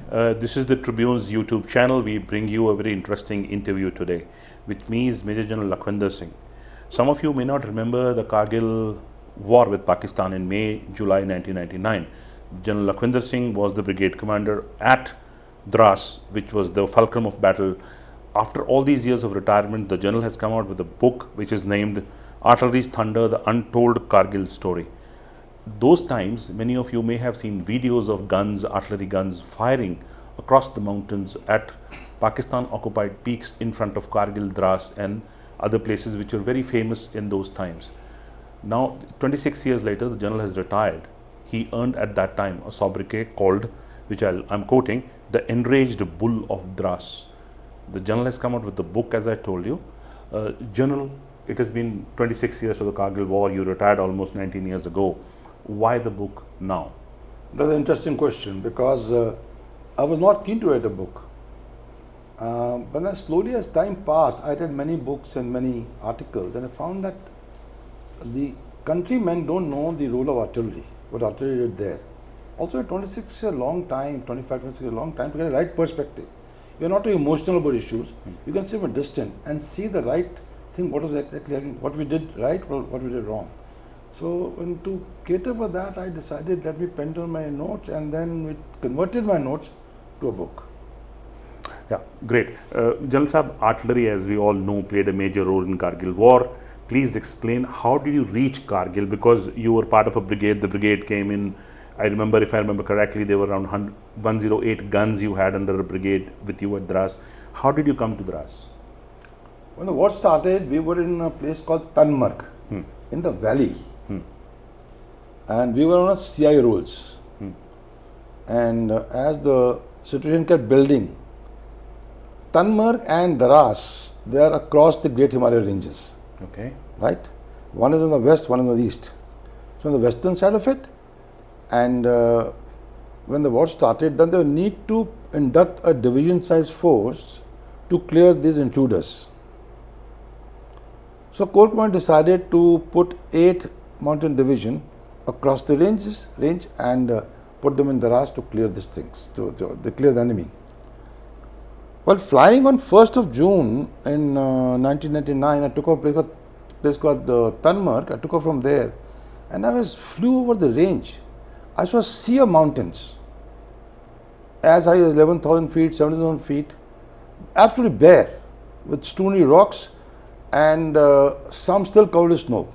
This is the Tribune's YouTube channel. We bring you a very interesting interview today. With me is Maj Gen Lakhwinder Singh. Some of you may not remember the Kargil war with Pakistan in May, July 1999. General Lakhwinder Singh was the brigade commander at Dras, which was the fulcrum of battle. After all these years of retirement, the general has come out with a book which is named Artillery's Thunder, the Untold Kargil Story. Those times, many of you may have seen videos of guns, artillery guns firing across the mountains at Pakistan occupied peaks in front of Kargil, Dras and other places which were very famous in those times. Now 26 years later, the general has retired. He earned at that time a sobriquet called, which I'm quoting, the Enraged Bull of Dras. The general has come out with the book, as I told you. General, it has been 26 years of the Kargil war. You retired almost 19 years ago. Why the book now? That's an interesting question, because I was not keen to write a book. But then slowly as time passed, I read many books and many articles, and I found that the countrymen don't know the role of artillery, what artillery did there. Also, 26 is a long time, 25, 26 is a long time to get a right perspective. You're not too emotional about issues. You can sit from a distance and see the right thing, what was exactly happening, what we did right, what we did wrong. So, to cater for that, I decided let me pen down my notes, and then we converted my notes to a book. Yeah, great. General Sahab, artillery, as we all know, played a major role in Kargil war. Please explain, how did you reach Kargil? Because you were part of a brigade. The brigade came in, I remember, if I remember correctly, there were around 108 guns you had under a brigade with you at Dras. How did you come to Dras? When the war started, we were in a place called Tanmarg, in the valley. And we were on a CI rolls. And as the situation kept building, Tanmarg and Dras, they are across the Great Himalaya ranges. Okay. Right? One is on the west, one is on the east. So on the western side of it, and when the war started, then they need to induct a division-sized force to clear these intruders. So Corps Command decided to put 8 mountain division across the range and put them in Dras to clear these things, to clear the enemy. Well, flying on 1st of June in 1999, I took off a place called Tanmarg. I took off from there, and I flew over the range. I saw a sea of mountains, as high as 11,000 feet, 17,000 feet, absolutely bare, with stony rocks, and some still covered with snow.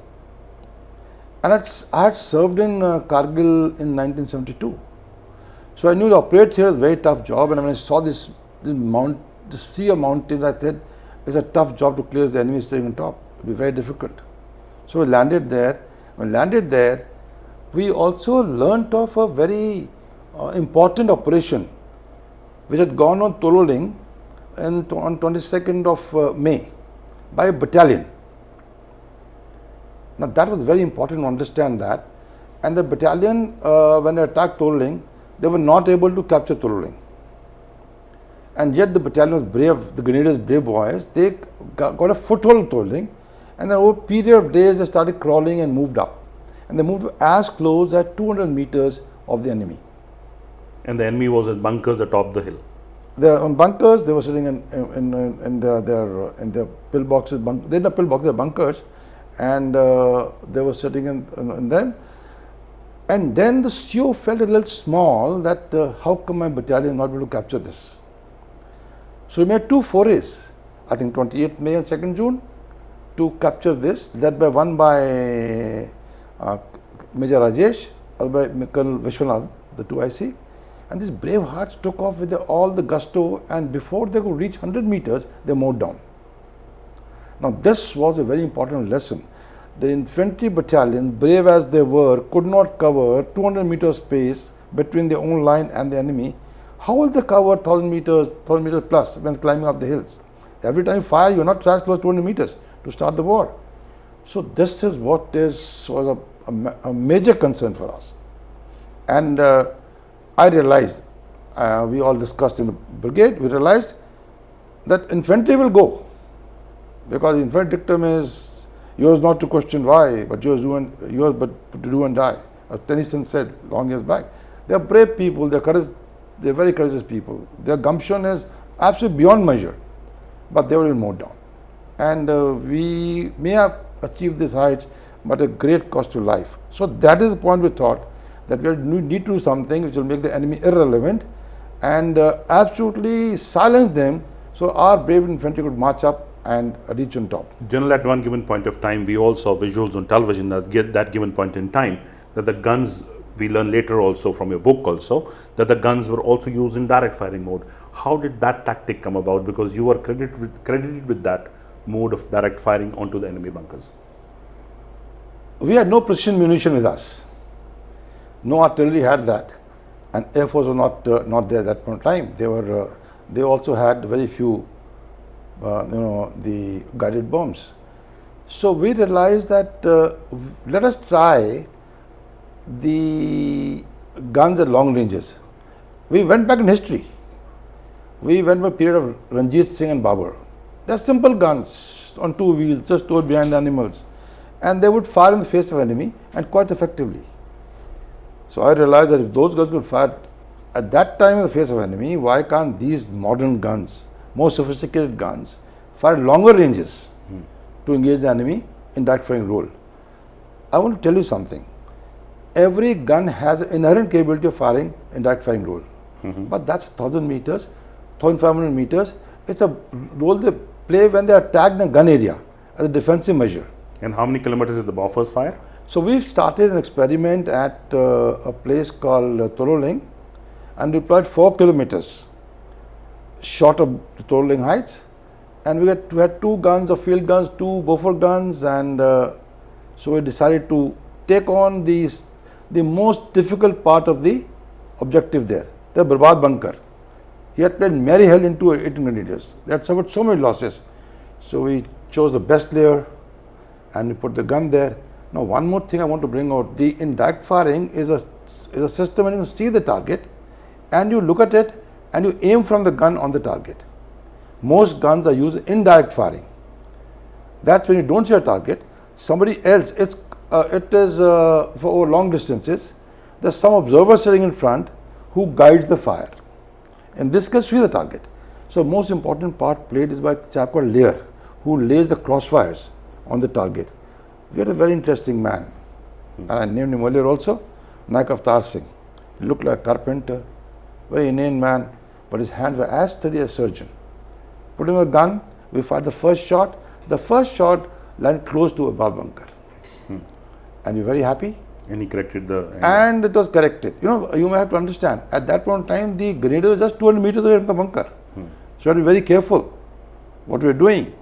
And I had served in Kargil in 1972. So I knew to operate here is a very tough job, and when I saw this sea of mountains, I said it's a tough job to clear the enemy staying on top. It will be very difficult. So we landed there. When we landed there, we also learnt of a very important operation which had gone on Tololing on 22nd of May by a battalion. Now that was very important to understand that. And the battalion, when they attacked Tololing, they were not able to capture Tololing. And yet the battalion was brave, the grenadiers, brave boys. They got a foothold in Tololing, and then over a period of days they started crawling and moved up. And they moved as close as 200 meters of the enemy. And the enemy was in bunkers atop the hill. They were on bunkers. They were sitting in their pillboxes. They had no pillboxes, they're bunkers, and they were sitting in them. And then the CO felt a little small that how come my battalion not able to capture this? So we made 2 forays, I think 28th May and 2nd June, to capture this, led by one by Major Ajay, other by Colonel Vishwanath, the 2 IC. And these brave hearts took off with all the gusto, and before they could reach 100 meters, they mowed down. Now this was a very important lesson. The infantry battalion, brave as they were, could not cover 200 meters space between their own line and the enemy. How will they cover 1,000 meters plus when climbing up the hills? Every time you fire, you are not as close to 200 meters to start the war. So this is what was a major concern for us. And I realized, we all discussed in the brigade, we realized that infantry will go, because the infantry dictum is yours not to question why, but yours but to do and die. As Tennyson said long years back. They are brave people, they are they're very courageous people. Their gumption is absolutely beyond measure, but they were even more down. And we may have achieved these heights, but at great cost to life. So that is the point we thought, that we need to do something which will make the enemy irrelevant and absolutely silence them, so our brave infantry could march up and reach on top. General, at one given point of time, we all saw visuals on television that given point in time, that the guns, we learned later also from your book also, that the guns were also used in direct firing mode. How did that tactic come about? Because you were credited with that mode of direct firing onto the enemy bunkers. We had no precision munition with us. No artillery had that, and Air Force was not there at that point of time. They also had very few, the guided bombs. So we realized that let us try the guns at long ranges. We went back in history. We went by a period of Ranjit Singh and Babur. They're simple guns on two wheels, just stored behind the animals, and they would fire in the face of enemy, and quite effectively. So I realized that if those guns could fire at that time in the face of enemy, why can't these modern guns, more sophisticated guns, fire longer ranges to engage the enemy in direct firing role? I want to tell you something. Every gun has an inherent capability of firing in direct firing role, but that's 1,000 meters, 1,500 meters. It's a role they play when they are tagged in a gun area as a defensive measure. And how many kilometers did the Bofors fire? So we've started an experiment at a place called Toroling, and deployed 4 kilometers short of the Toroling heights, and we had 2 guns of field guns, 2 Bofors guns, and so we decided to take on the most difficult part of the objective there, the Barbad bunker. He had played merry hell into 18 grenadiers. They had suffered so many losses. So we chose the best layer and we put the gun there. Now one more thing I want to bring out, the indirect firing is a system when you see the target and you look at it and you aim from the gun on the target. Most guns are used indirect firing. That's when you don't see a target, somebody else, it is for over long distances, there's some observer sitting in front who guides the fire. In this case, see the target. So most important part played is by a chap called Layer, who lays the crossfires on the target. We had a very interesting man, and I named him earlier also, Naik Avtar Singh. He looked like a carpenter, very inane man, but his hands were as steady as a surgeon. Put him a gun, we fired the first shot. The first shot landed close to a ball bunker. And we're very happy. And he corrected the... And it was corrected. You may have to understand, at that point in time, the grenade was just 200 meters away from the bunker. So you have to be very careful what we were doing.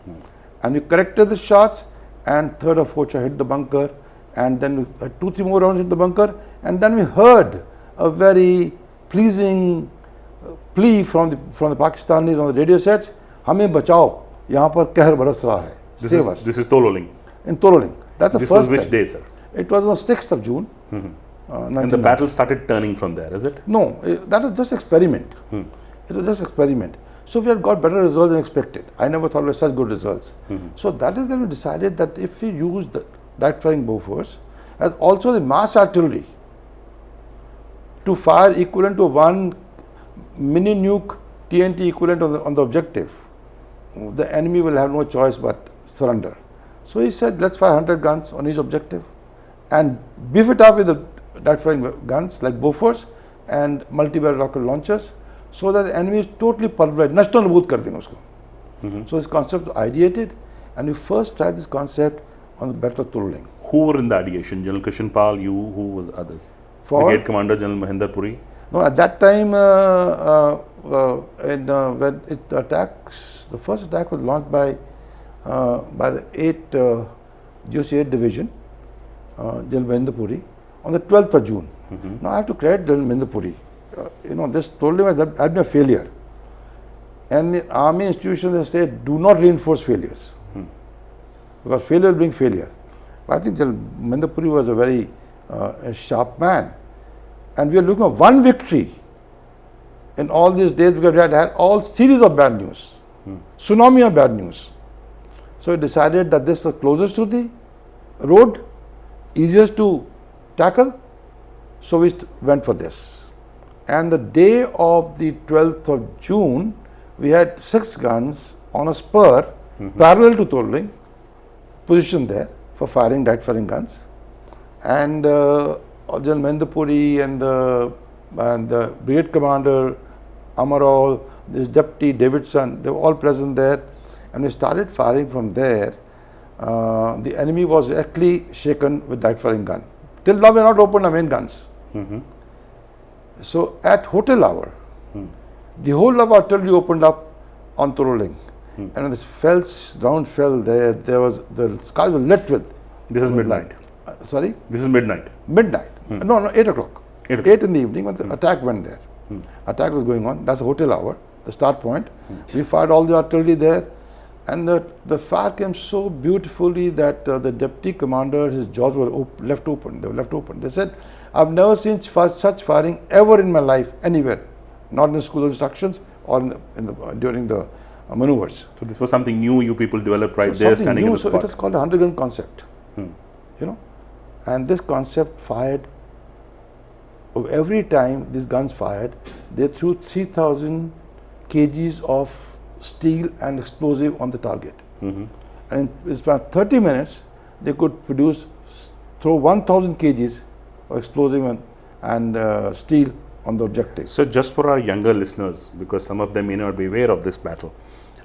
And we corrected the shots, and third or fourth shot hit the bunker, and then 2-3 more rounds hit the bunker, and then we heard a very pleasing plea from the Pakistanis on the radio sets, "Hame bachao, yahan par कहर बरस रहा है." Save us. This is Tololing. In Tololing. That's the This first was which time. day, sir? It was on the 6th of June. And the battle started turning from there, is it? No, that was just experiment. It was just experiment. So we had got better results than expected. I never thought we had such good results. So that is when we decided that if we use the direct firing Bofors as also the mass artillery to fire equivalent to one mini nuke TNT equivalent on the objective, the enemy will have no choice but surrender. So he said, let's fire 100 guns on each objective and beef it up with the direct firing guns like Bofors and multi-barrel rocket launchers, so that the enemy is totally pulverized, nashto nabood kar denge usko. So this concept was ideated, and we first tried this concept on the Battle of Tololing. Who were in the ideation? General Kishan Pal, you, who was others? For Brigade Commander General Mahendra Puri? No, at that time, when the attacks, the first attack was launched by the 8th GOC 8 Division, General Mahendra Puri, on the 12th of June. Now I have to credit General Mahendra Puri. This Tololing had been a failure. And the army institutions, they say, do not reinforce failures. Because failure will bring failure. But I think General Mahendra Puri was a very sharp man. And we are looking at one victory in all these days, because we had all series of bad news. Tsunami of bad news. So we decided that this was closest to the road, easiest to tackle. So we went for this. And the day of the 12th of June, we had 6 guns on a spur parallel to Tolling, positioned there for firing, direct firing guns. And General Mendapuri and the brigade commander, Amarol, this deputy Davidson, they were all present there. And we started firing from there. The enemy was actually shaken with direct firing gun. Till now we have not opened our main guns. So at hotel hour, the whole of artillery opened up on Tolling. And when this round fell there, the skies were lit with. This is midnight. Sorry? This is midnight. Midnight. No, 8 o'clock. 8 in the evening when the attack went there. Attack was going on. That's the hotel hour, the start point. We fired all the artillery there. And the fire came so beautifully that the deputy commander, his jaws were left open. They were left open. They said, I've never seen such firing ever in my life, anywhere. Not in the school of instructions or during the maneuvers. So this was something new you people developed right there, standing in the spot. So it was called a 100-gun concept. You know, and this concept fired. Every time these guns fired, they threw 3,000 kgs of steel and explosive on the target. And in about 30 minutes, they could throw 1,000 kgs of explosive and steel on the objective. So just for our younger listeners, because some of them may not be aware of this battle,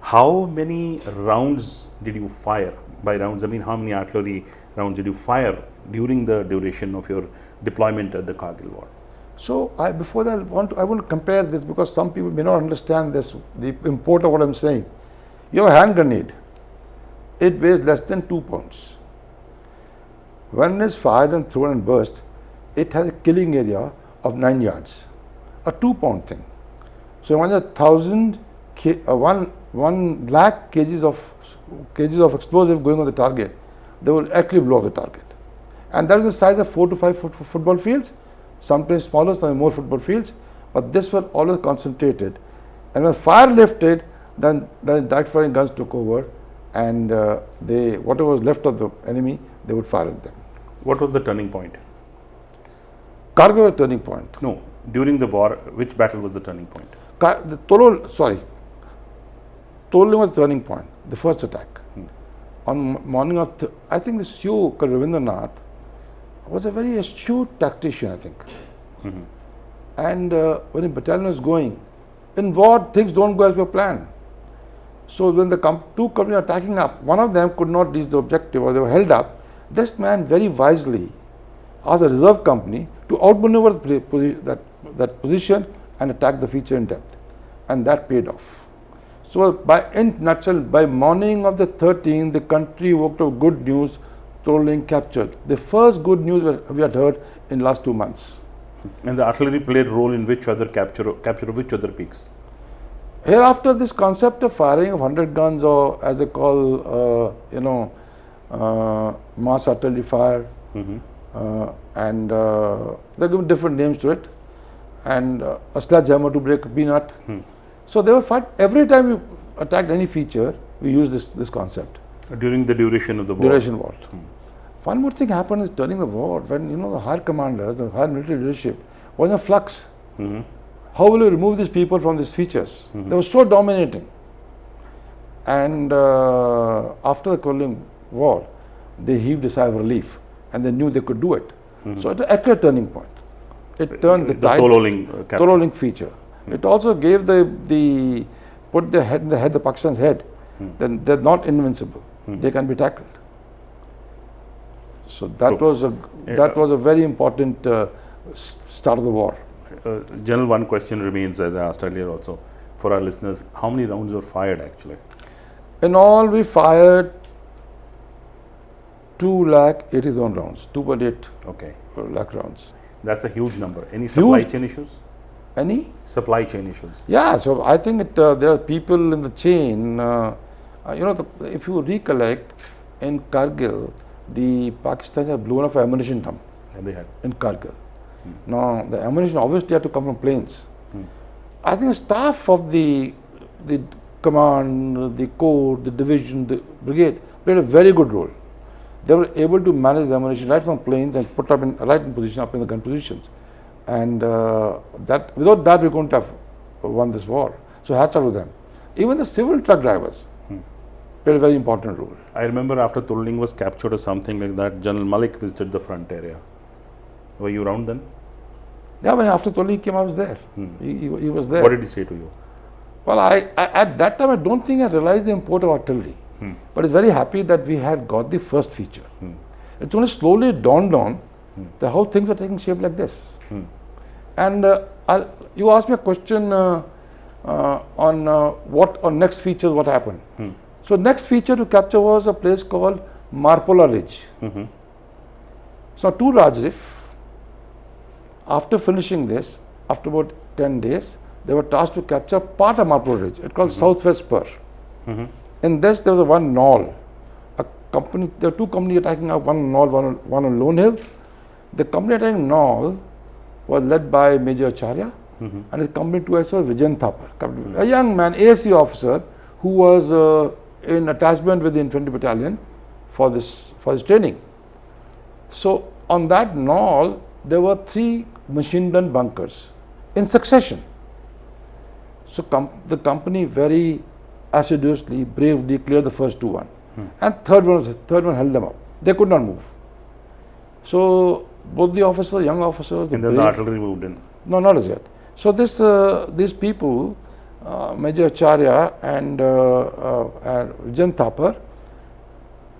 how many rounds did you fire? By rounds, I mean how many artillery rounds did you fire during the duration of your deployment at the Kargil War? So before that, I want to compare this because some people may not understand this, the import of what I'm saying. You have a hand grenade. It weighs less than 2 pounds. When it is fired and thrown and burst, it has a killing area of 9 yards. A 2-pound thing. So when 1 lakh kgs of explosive going on the target, they will actually blow up the target. And that is the size of 4 to 5 football fields. Sometimes smaller, sometimes more football fields, but this was always concentrated. And when fire lifted, then direct firing guns took over, and whatever was left of the enemy, they would fire at them. What was the turning point? Kargil was the turning point. No, during the war, which battle was the turning point? Tolling was the turning point, the first attack. On morning of, I think the Sioux called Ravindranath was a very astute tactician, I think. And when a battalion was going, in war things don't go as per plan. So when the 2 companies were attacking up, one of them could not reach the objective or they were held up. This man very wisely asked the reserve company to outmaneuver that position and attack the feature in depth. And that paid off. So in nutshell, by morning of the 13th, the country woke up good news. Tolling captured. The first good news we had heard in last 2 months. And the artillery played role in which other capture of which other peaks? Hereafter, this concept of firing of 100 guns, or as they call, mass artillery fire, and they give different names to it, and a sledgehammer to break a peanut. So they were fight every time we attacked any feature. We used this concept during the duration of the war. One more thing happened is during the war, when the higher commanders, the higher military leadership was in flux. How will you remove these people from these features? They were so dominating. And after the Kargil war, they heaved a sigh of relief, and they knew they could do it. So it was an accurate turning point. It turned the tide. Tolling feature. It also gave put the head in the Pakistan's head. Then they're not invincible. They can be tackled. So that was a very important start of the war. General, one question remains, as I asked earlier also, for our listeners. How many rounds were fired actually? In all, we fired 2,80,000 rounds, 2.8 lakh rounds. That's a huge number. Any supply chain issues? Any? Supply chain issues. Yeah, so I think there are people in the chain. If you recollect, in Kargil, the Pakistan had blown off ammunition dump. And they had. In Kargil. Now, the ammunition obviously had to come from planes. I think the staff of the command, the corps, the division, the brigade played a very good role. They were able to manage the ammunition right from planes and put up right in position, up in the gun positions. And that without that we couldn't have won this war. So hats off to them. Even the civil truck drivers played a very important role. I remember after Tolling was captured or something like that, General Malik visited the front area. Were you around then? Yeah, when after Tolling came, I was there. He was there. What did he say to you? Well, I at that time I don't think I realized the import of artillery. But it's very happy that we had got the first feature. It's only slowly dawned on that how things are taking shape like this. And you asked me a question on next features, what happened. So next feature to capture was a place called Marpola Ridge. So to Rajrif, after finishing this, after about 10 days, they were tasked to capture part of Marpola Ridge. It's called Southwest Spur. In this, there was a one knoll. There were two companies attacking up, one knoll, one on Lone Hill. The company attacking knoll was led by Major Acharya, and his company two was Vijayan Thapar, a young man, ASC officer, who was in attachment with the infantry battalion for his training. So on that knoll, there were 3 machine gun bunkers in succession. So the company very assiduously, bravely cleared the first 2 one, and third one held them up. They could not move. So both the officers, young officers, And then the artillery moved in. No, not as yet. So these people, Major Acharya and Vijayan Thapar,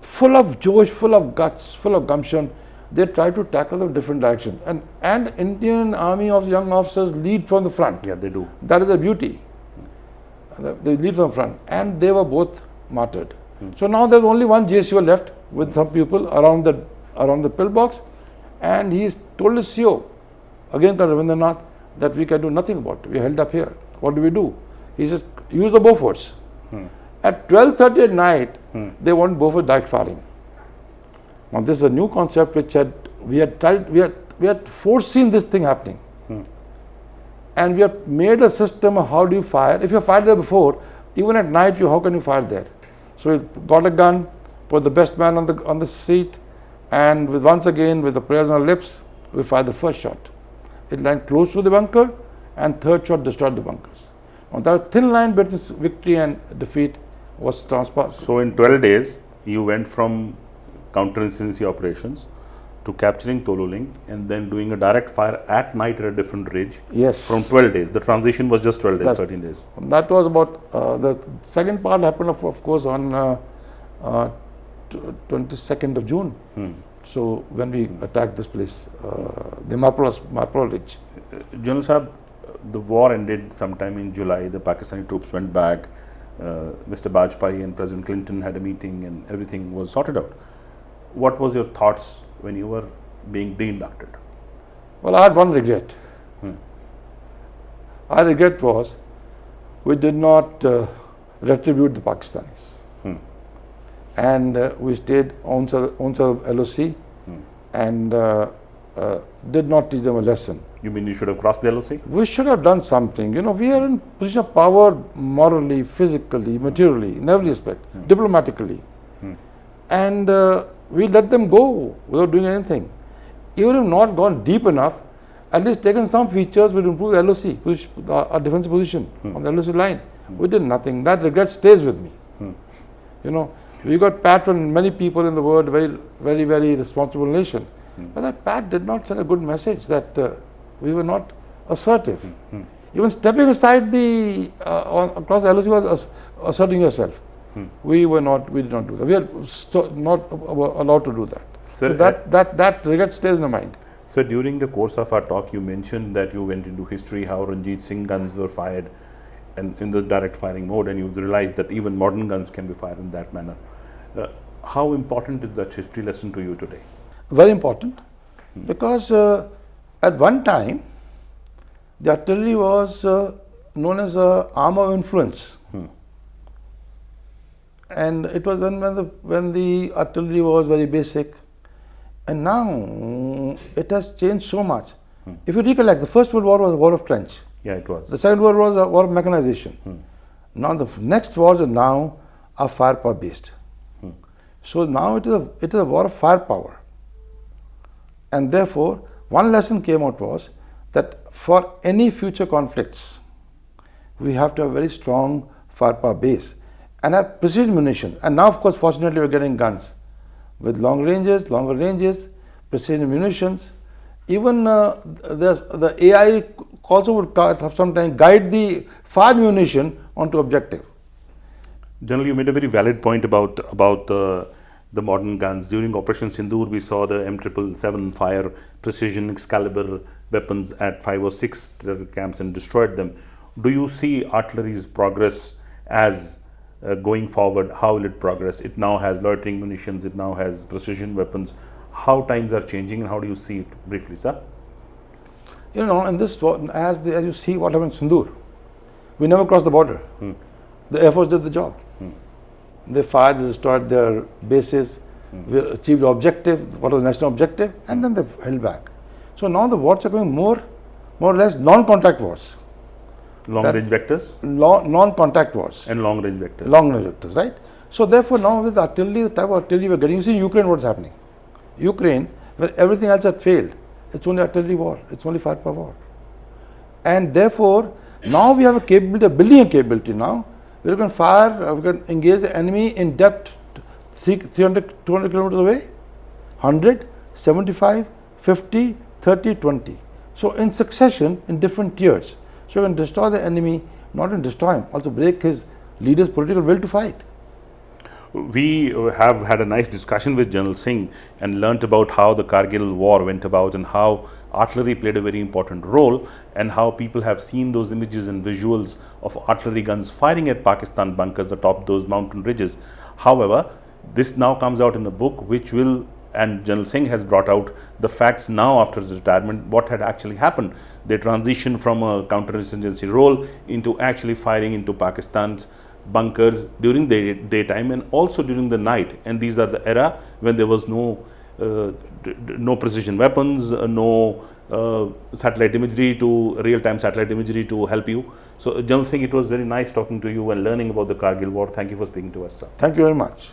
full of josh, full of guts, full of gumption, they try to tackle the different directions. And Indian Army of young officers lead from the front. Yeah, they do. That is the beauty. They lead from the front. And they were both martyred. So now there's only one GSU left with some people around the pillbox. And he told his CO, again Ravindranath, that we can do nothing about it. We are held up here. What do we do? He says, use the Bofors. At 12:30 at night, they want Bofors direct firing. Now this is a new concept which we had foreseen this thing happening. And we have made a system of how do you fire. If you fired there before, even at night, how can you fire there? So we got a gun, put the best man on the seat, and once again with the prayers on our lips, we fired the first shot. It landed close to the bunker, and third shot destroyed the bunkers. On that thin line between victory and defeat was transpired. So in 12 days, you went from counterinsurgency operations to capturing Tololing and then doing a direct fire at night at a different ridge. Yes. From 12 days. The transition was just 12 days, 13 days. That was about, the second part happened of course on 22nd of June. So when we attacked this place, the Marpola Ridge. General Sahab, the war ended sometime in July. The Pakistani troops went back. Mr. Bajpayee and President Clinton had a meeting and everything was sorted out. What was your thoughts when you were being de-inducted? Well, I had one regret. Our regret was we did not retribute the Pakistanis. And we stayed on LOC and did not teach them a lesson. You mean you should have crossed the LOC? We should have done something. You know, we are in position of power morally, physically, materially, in every aspect, diplomatically. And we let them go without doing anything. Even if not gone deep enough, at least taken some features would improve the LOC, our defensive position on the LOC line. We did nothing. That regret stays with me. You know, we got pat from many people in the world, very, very responsible nation. But that pat did not send a good message that we were not assertive. Even stepping aside across the LOC was asserting yourself. We did not do that. We are not allowed to do that. Sir, so that regret stays in the mind. So during the course of our talk, you mentioned that you went into history, how Ranjit Singh guns were fired and in the direct firing mode, and you realized that even modern guns can be fired in that manner. How important is that history lesson to you today? Very important, because at one time, the artillery was known as an arm of influence. And it was when the artillery was very basic. And now it has changed so much. If you recollect, the First World War was a war of trench. Yeah, it was. The Second World War was a war of mechanization. Now the next wars are firepower based. So now it is a war of firepower. And therefore, one lesson came out was that for any future conflicts, we have to have very strong firepower base and have precision munition. And now, of course, fortunately, we're getting guns with longer ranges, precision munitions. Even the AI also would sometimes guide the fired munition onto objective. General, you made a very valid point about the modern guns. During Operation Sindoor, we saw the M777 fire precision Excalibur weapons at 5 or 6 terror camps and destroyed them. Do you see artillery's progress as going forward? How will it progress? It now has loitering munitions, it now has precision weapons. How times are changing and how do you see it briefly, sir? You know, in this, as you see what happened in Sindoor, we never crossed the border. The Air Force did the job. They fired, destroyed their bases, we achieved the objective, what was the national objective, and then they held back. So now the wars are going more or less non-contact wars. Long-range vectors? Non-contact wars. And long-range vectors. Long-range vectors, right? So therefore now with artillery, the type of artillery we're getting, you see Ukraine what's happening. Ukraine, where everything else had failed, it's only artillery war, it's only firepower war. And therefore, now we have a capability, building a capability now, we can fire, we can engage the enemy in depth 300, 200 kilometers away, 100, 75, 50, 30, 20. So in succession, in different tiers. So you can destroy the enemy, not only destroy him, also break his leader's political will to fight. We have had a nice discussion with General Singh and learnt about how the Kargil war went about and how artillery played a very important role and how people have seen those images and visuals of artillery guns firing at Pakistan bunkers atop those mountain ridges. However, this now comes out in a book which will, and General Singh has brought out the facts now after his retirement, what had actually happened. They transitioned from a counterinsurgency role into actually firing into Pakistan's bunkers during the daytime and also during the night, and these are the era when there was no precision weapons, no satellite imagery to real-time satellite imagery to help you. So General Singh, it was very nice talking to you and learning about the Kargil war. Thank you for speaking to us, sir. Thank you very much.